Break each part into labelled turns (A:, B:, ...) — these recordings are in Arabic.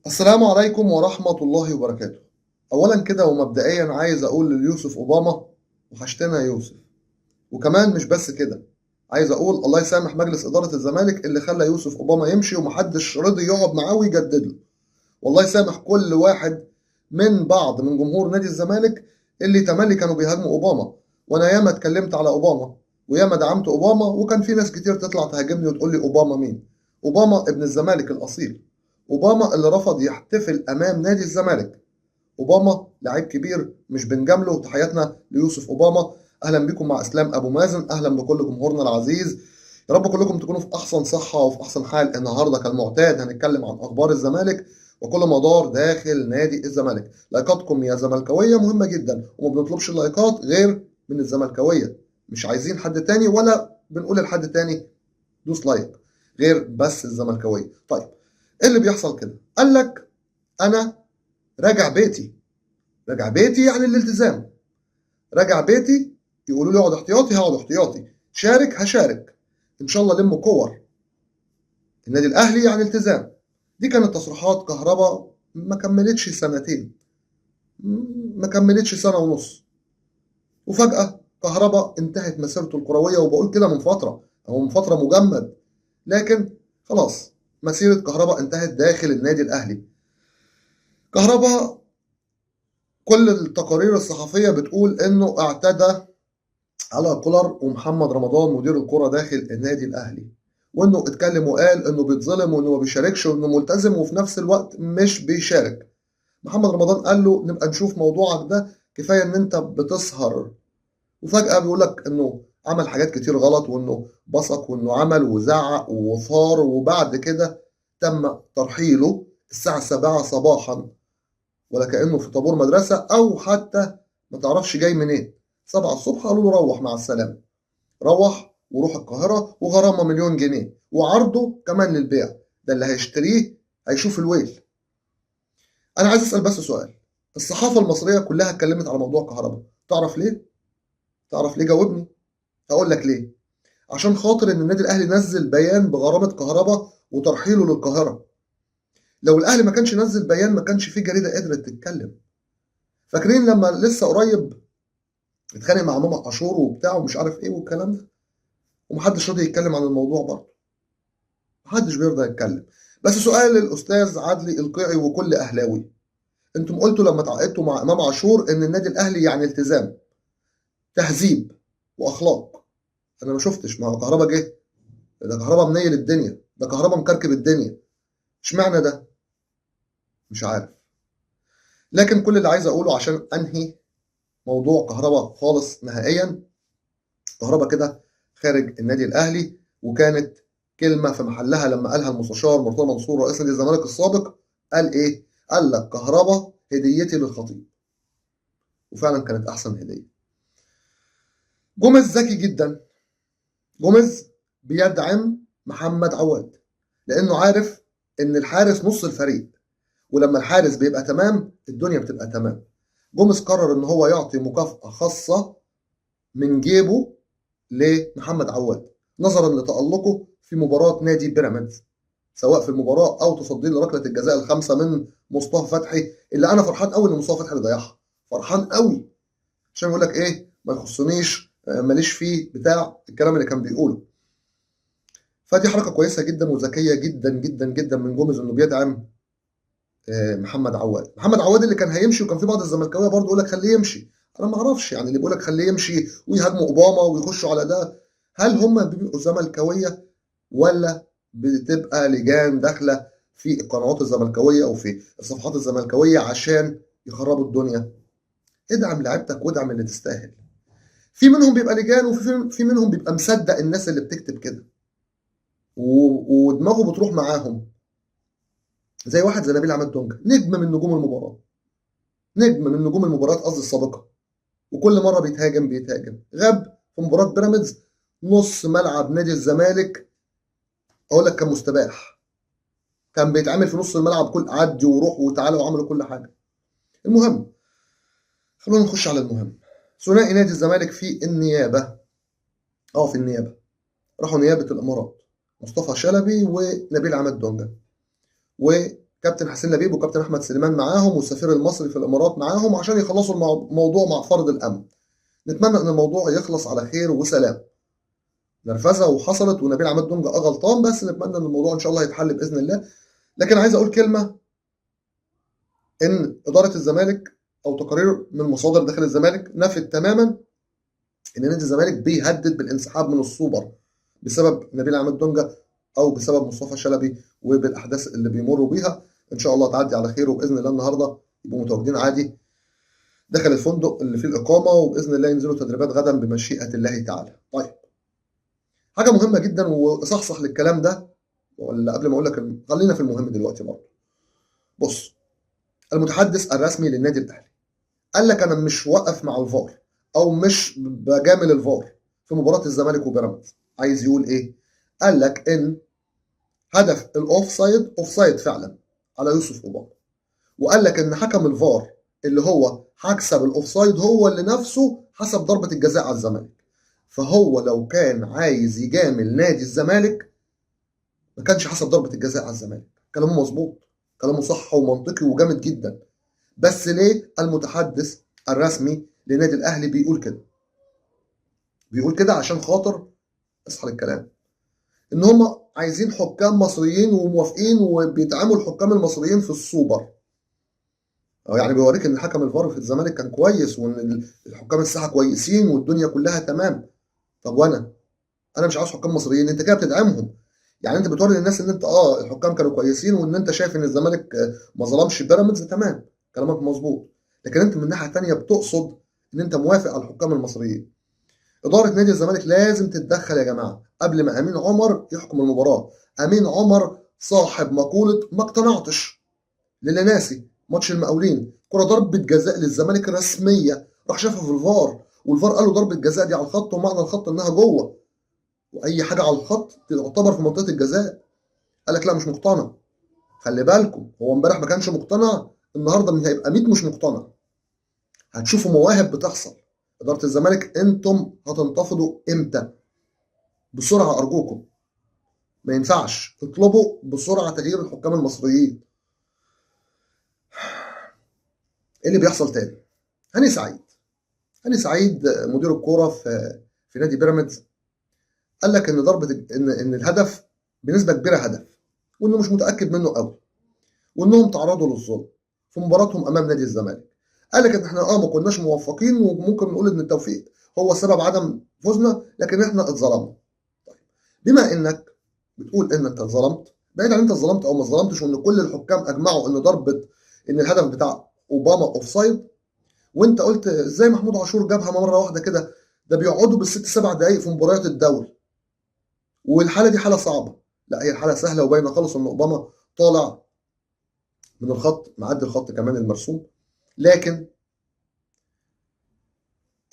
A: السلام عليكم ورحمة الله وبركاته. أولا كده ومبدئيا عايز أقول ليوسف أوباما وحشتنا يا يوسف. وكمان مش بس كده، عايز أقول الله يسامح مجلس إدارة الزمالك اللي خلى يوسف أوباما يمشي ومحدش رضي يقعد معاه ويجدد له. والله يسامح كل واحد من جمهور نادي الزمالك اللي تملي كانوا بيهاجموا أوباما. وأنا ياما اتكلمت على أوباما وياما دعمت أوباما، وكان في ناس كتير تطلع تهاجمني وتقول لي أوباما مين؟ أوباما ابن الزمالك الأصيل. أوباما اللي رفض يحتفل أمام نادي الزمالك. أوباما لعيب كبير مش بنجامله. تحياتنا ليوسف أوباما. أهلا بكم مع إسلام أبو مازن، أهلا بكل جمهورنا العزيز. يا رب كلكم تكونوا في أحسن صحة وفي أحسن حال. النهاردة كالمعتاد هنتكلم عن أخبار الزمالك وكل ما دار داخل نادي الزمالك. لايكاتكم يا زملكاوية مهمة جدا، وما بنطلبش اللايكات غير من الزملكاوية. مش عايزين حد تاني ولا بنقول لحد تاني دوس لايك، غير بس الزملكاوية. طيب، ايه اللي بيحصل كده؟ قال لك انا راجع بيتي. راجع بيتي يعني الالتزام. راجع بيتي، يقولوا لي اقعد احتياطي هقعد احتياطي، شارك هشارك، ان شاء الله لم كور. النادي الاهلي يعني التزام. دي كانت تصريحات كهربا ما كملتش سنتين، ما كملتش سنة ونص، وفجأة كهربا انتهت مسيرته الكروية. وبقول كده من فترة، هو من فترة مجمد، لكن خلاص مسيرة كهربا انتهت داخل النادي الأهلي. كهربا كل التقارير الصحفية بتقول إنه اعتدى على كولر ومحمد رمضان مدير الكرة داخل النادي الأهلي، وإنه اتكلم وقال إنه بيتظلم وإنه ما بيشاركش وإنه ملتزم وفي نفس الوقت مش بيشارك. محمد رمضان قال له نبقى نشوف موضوعك ده، كفاية إن أنت بتسهر. وفجأة بيقول لك إنه عمل حاجات كتير غلط، وإنه بصق وإنه عمل وزعق وثار، وبعد كده تم ترحيله الساعة 7 صباحا، ولا كأنه في طابور مدرسة أو حتى ما تعرفش جاي منين. 7 الصبح قالوا له روح مع السلامة. روح وروح القاهرة، وغرامة مليون جنيه وعرضه كمان للبيع. ده اللي هيشتريه هيشوف الويل. أنا عايز أسأل بس سؤال. الصحافة المصرية كلها اتكلمت على موضوع كهرباء، تعرف ليه؟ تعرف ليه؟ جاوبني. هقول لك ليه. عشان خاطر إن النادي الأهلي نزل بيان بغرامة كهرباء وترحيله للقاهرة. لو الأهلي ما كانش نزل بيان ما كانش فيه جريدة قدرت تتكلم. فاكرين لما لسه قريب اتخانق مع امام عاشور وبتاع ومش عارف ايه والكلام ده، ومحدش راضي يتكلم عن الموضوع برضه. محدش بيرضى يتكلم. بس سؤال للاستاذ عدلي القيعي وكل اهلاوي. انتم قلتوا لما اتعاقدتوا مع امام عاشور ان النادي الاهلي يعني التزام، تهذيب واخلاق. انا ما شفتش. ما هو كهربا جه، ده كهربا منيل الدنيا، ده كهربا مكركب الدنيا. اشمعنى ده؟ مش عارف. لكن كل اللي عايز اقوله عشان انهي موضوع كهربا خالص نهائيا، كهربا كده خارج النادي الاهلي. وكانت كلمه في محلها لما قالها المستشار مرتضى منصور رئيس نادي الزمالك السابق. قال ايه؟ قال لك كهربا هديتي للخطيب. وفعلا كانت احسن هديه. جوميز ذكي جدا. جوميز بيدعم محمد عواد لانه عارف ان الحارس نص الفريق، ولما الحارس بيبقى تمام الدنيا بتبقى تمام. جوميز قرر ان هو يعطي مكافأة خاصة من جيبه لمحمد عواد، نظرا لتألقه في مباراة نادي بيراميدز، سواء في المباراة أو تصدي لركلة الجزاء الخامسة من مصطفى فتحي، اللي أنا فرحان قوي إن مصطفى فتحي اللي ضيعها. فرحان قوي عشان يقول لك إيه؟ ما يخصنيش، ماليش فيه بتاع الكلام اللي كان بيقوله. فدي حركة كويسة جدا وذكية جدا جدا جدا من جوميز إنه بيدعم محمد عواد. محمد عواد اللي كان هيمشي، وكان في بعض الزملكاويه برضه يقول لك خليه يمشي. انا ما اعرفش يعني اللي بيقول لك خليه يمشي ويهاجموا اوباما ويخشوا على ده، هل هم بيبقوا زملكاويه ولا بتبقى لجان داخله في القنوات الزملكاويه وفي الصفحات الزملكاويه عشان يخربوا الدنيا؟ ادعم لعيبتك وادعم اللي تستاهل. في منهم بيبقى لجان، وفي منهم بيبقى مصدق الناس اللي بتكتب كده ودماغه بتروح معاهم. زي واحد زي نبيل عماد دونجا، نجم من نجوم المباراه، نجم من نجوم المباريات قصدي السابقه، وكل مره بيتهاجم. غاب في مباراه بيراميدز، نص ملعب نادي الزمالك اقول لك كان مستباح. كان بيتعمل في نص الملعب كل عدي وروح وتعالى وعملوا كل حاجه. المهم، خلونا نخش على المهم. ثنائي نادي الزمالك في النيابه. في النيابه راحوا نيابه الامارات، مصطفى شلبي ونبيل عماد دونجا، وكان كابتن حسين لبيب وكابتن احمد سليمان معاهم والسفير المصري في الامارات معاهم عشان يخلصوا الموضوع مع فرض الامن. نتمنى ان الموضوع يخلص على خير وسلام. نرفزه وحصلت ونبيل عماد دونجا غلطان، بس نتمنى ان الموضوع ان شاء الله يتحل باذن الله. لكن عايز اقول كلمه، ان اداره الزمالك او تقارير من مصادر داخل الزمالك نفت تماما ان نادي الزمالك بيهدد بالانسحاب من السوبر بسبب نبيل عماد دونجا او بسبب مصطفى شلبي، وبالاحداث اللي بيمروا بيها. ان شاء الله تعدي على خير، وباذن الله النهارده يبقوا متواجدين عادي داخل الفندق اللي فيه الاقامه، وباذن الله ينزلوا تدريبات غدا بمشيئه الله تعالى. طيب، حاجه مهمه جدا وصحصح للكلام ده، ولا قبل ما اقول لك خلينا في المهم دلوقتي برضه. بص، المتحدث الرسمي للنادي الاهلي قال لك انا مش واقف مع الفار او مش بجامل الفار في مباراه الزمالك وبيراميدز. عايز يقول ايه؟ قال لك ان هدف الاوف سايد اوف سايد فعلا على يوسف اوباما، وقال لك ان حكم الفار اللي هو حسب الاوف سايد هو اللي نفسه حسب ضربه الجزاء على الزمالك. فهو لو كان عايز يجامل نادي الزمالك ما كانش حسب ضربه الجزاء على الزمالك. كلامه مظبوط، كلامه صح ومنطقي وجامد جدا. بس ليه المتحدث الرسمي لنادي الاهلي بيقول كده؟ بيقول كده عشان خاطر، اصحى للكلام، ان هم عايزين حكام مصريين وموافقين وبيدعموا الحكام المصريين في السوبر. يعني بيوريك ان حكم الفار في الزمالك كان كويس، وان الحكام الساحه كويسين والدنيا كلها تمام. طب انا مش عاوز حكام مصريين، انت كده بتدعمهم. يعني انت بتوري للناس ان انت الحكام كانوا كويسين، وان انت شايف ان الزمالك ما ظلمش بيراميدز. تمام، كلامك مظبوط. لكن انت من ناحيه ثانيه بتقصد ان انت موافق على الحكام المصريين. اداره نادي الزمالك لازم تتدخل يا جماعه قبل ما امين عمر يحكم المباراه. امين عمر صاحب مقوله ما اقتنعتش، للي ناسي ماتش المقاولين، كره ضربه جزاء للزمالك رسميه، راح شافها في الفار، والفار قال له ضربه جزاء دي على الخط، ومعنى الخط انها جوه، واي حاجه على الخط تعتبر في منطقه الجزاء. قال لك لا مش مقتنع. خلي بالكم، هو امبارح ما كانش مقتنع، النهارده من هيبقى 100 مش مقتنع. هتشوفوا مواهب بتحصل. اداره الزمالك انتم هتنتفضوا امتى؟ بسرعه ارجوكم. ما ينفعش تطلبوا بسرعه تغيير الحكام المصريين. ايه اللي بيحصل تاني؟ هاني سعيد، هاني سعيد مدير الكوره في نادي بيراميدز، قال لك ان ضربه ان الهدف بنسبه كبيره هدف، وانه مش متاكد منه قوي، وانهم تعرضوا للظلم في مباراتهم امام نادي الزمالك. قال لك ان احنا ما كناش موفقين، وممكن نقول ان التوفيق هو سبب عدم فوزنا، لكن احنا اتظلمنا. طيب، بما انك بتقول ان انت اتظلمت، بعيد عن انت اتظلمت او ما اتظلمتش، وان كل الحكام اجمعوا ان ان الهدف بتاع اوباما اوف سايد، وانت قلت ازاي محمود عاشور جابها مره واحده كده، ده بيقعدوا بالست سبع دقائق في مباريات الدوري، والحاله دي حاله صعبه. لا، هي الحاله سهله وباينه خالص ان اوباما طالع من الخط، معدي الخط كمان المرسوم. لكن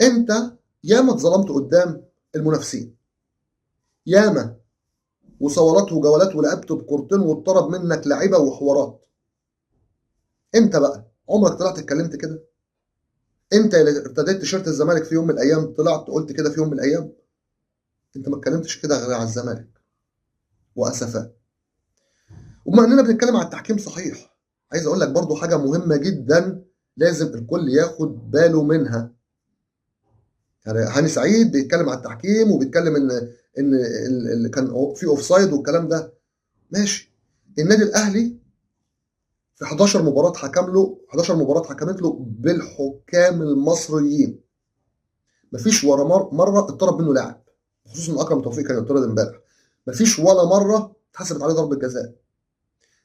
A: انت ياما اتظلمت قدام المنافسين، ياما، وصولات وجولات ولعبت بكورتين واتطرد منك لعيبه وحوارات. انت بقى عمرك طلعت اتكلمت كده؟ انت اللي ارتديت تيشيرت الزمالك في يوم من الايام طلعت قلت كده في يوم من الايام؟ انت ما اتكلمتش كده غير على الزمالك واسفاه. وبما اننا بنتكلم على التحكيم صحيح، عايز اقول لك برضو حاجه مهمه جدا لازم الكل ياخد باله منها. يعني هاني سعيد بيتكلم على التحكيم وبيتكلم ان اللي كان في اوف سايد والكلام ده ماشي. النادي الاهلي في 11 مباراه حكم له، 11 مباراه حكمت له بالحكام المصريين، مفيش ولا مره اتطرد منه لاعب، خصوصا ان اكرم توفيق كان اتطرد امبارح. مفيش ولا مره اتحسبت عليه ضربه جزاء.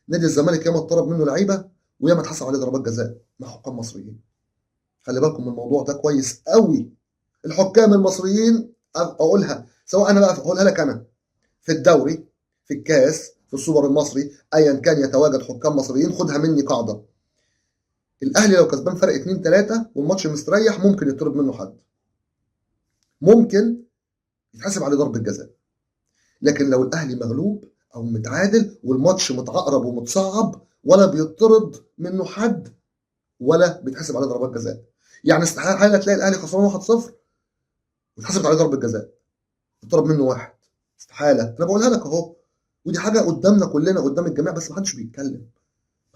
A: نادي الزمالك ياما اتطرد منه لعيبه، وياما اتحسب عليه ضربات جزاء مع حكام مصريين. خلي بالكم من الموضوع ده كويس قوي. الحكام المصريين اقولها، سواء انا بقى اقولها لك انا في الدوري، في الكاس، في السوبر المصري، ايا كان يتواجد حكام مصريين، خدها مني قاعده. الاهلي لو كسبان فرق 2 3 والماتش مستريح ممكن يطرد منه حد، ممكن يتحسب عليه ضربه جزاء. لكن لو الاهلي مغلوب او متعادل والماتش متعقرب ومتصعب، ولا بيطرد منه حد ولا بيتحسب عليه ضربات جزاء. يعني استحاله تلاقي الاهلي خسران 1-0 واتحسبت عليه ضربه جزاء اتطرد منه واحد. استحاله، انا بقولها لك اهو، ودي حاجه قدامنا كلنا قدام الجميع، بس محدش بيتكلم،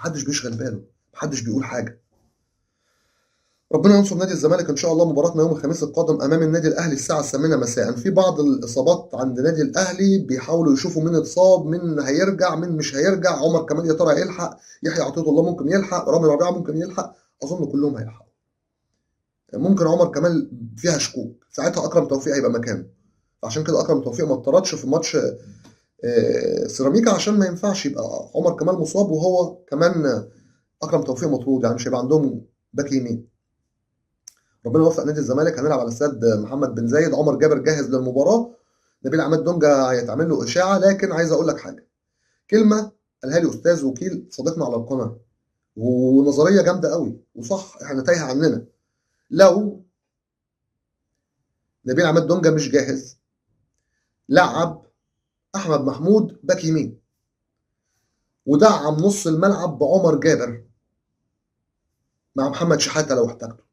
A: محدش بيشغل باله، محدش بيقول حاجه. ربنا ينصر نادي الزمالك ان شاء الله. مباراتنا يوم الخميس القادم امام النادي الاهلي الساعه 8 مساء. في بعض الاصابات عند نادي الاهلي، بيحاولوا يشوفوا مين اتصاب، مين هيرجع، مين مش هيرجع. عمر كمال يا ترى هيلحق؟ يحيى عطيه الله ممكن يلحق، رامي ربيعه ممكن يلحق. اظن كلهم هيلحقوا. ممكن عمر كمال فيها شكوك، ساعتها اكرم توفيق هيبقى مكانه. عشان كده اكرم توفيق ما اتطردش في ماتش سيراميكا، عشان ما ينفعش يبقى عمر كمال مصاب وهو كمان اكرم توفيق مطرود، يعني مش هيبقى عندهم باك يمين. ربنا يوفق نادي الزمالك. هنلعب على استاد محمد بن زايد. عمر جابر جاهز للمباراه. نبيل عماد دونجا هيتعمل له اشاعه. لكن عايز اقول لك حاجه، كلمه قالها لي استاذ وكيل صديقنا على القناه، ونظريه جامده قوي وصح، احنا تايهه عننا. لو نبيل عماد دونجا مش جاهز، لعب احمد محمود باك يمين، ودعم نص الملعب بعمر جابر مع محمد شحاته لو احتاجته.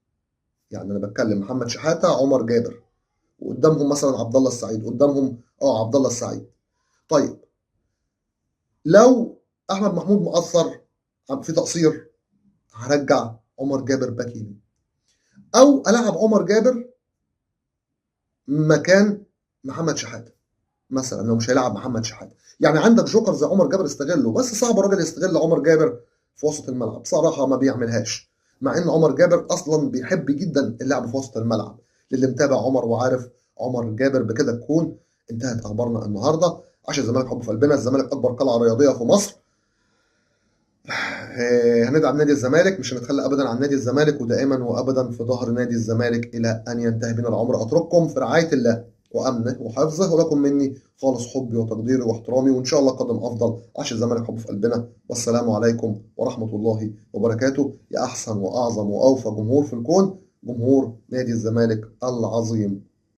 A: يعني انا بتكلم محمد شحاته، عمر جابر، وقدامهم مثلا عبد الله السعيد، قدامهم عبد الله السعيد. طيب لو احمد محمود مؤثر في تقصير، هرجع عمر جابر باك يمين، او العب عمر جابر مكان محمد شحاته مثلا لو مش هيلعب محمد شحاته. يعني عندك جوكر زي عمر جابر استغله، بس صعب الراجل يستغل عمر جابر في وسط الملعب، صراحه ما بيعملهاش. مع ان عمر جابر اصلا بيحب جدا اللعب في وسط الملعب. للي متابع عمر وعارف عمر جابر. بكده تكون انتهت اخبارنا النهارده. عشان الزمالك حب في قلبنا. الزمالك اكبر قلعه رياضيه في مصر. هندعم نادي الزمالك، مش هنتخلى ابدا عن نادي الزمالك، ودائما وابدا في ظهر نادي الزمالك الى ان ينتهي بنا العمر. اترككم في رعايه الله وامنه وحفظه، ولكم مني خالص حبي وتقديري واحترامي، وان شاء الله قدم افضل. عشان الزمالك حب في قلبنا. والسلام عليكم ورحمه الله وبركاته. يا احسن واعظم واوفى جمهور في الكون، جمهور نادي الزمالك العظيم.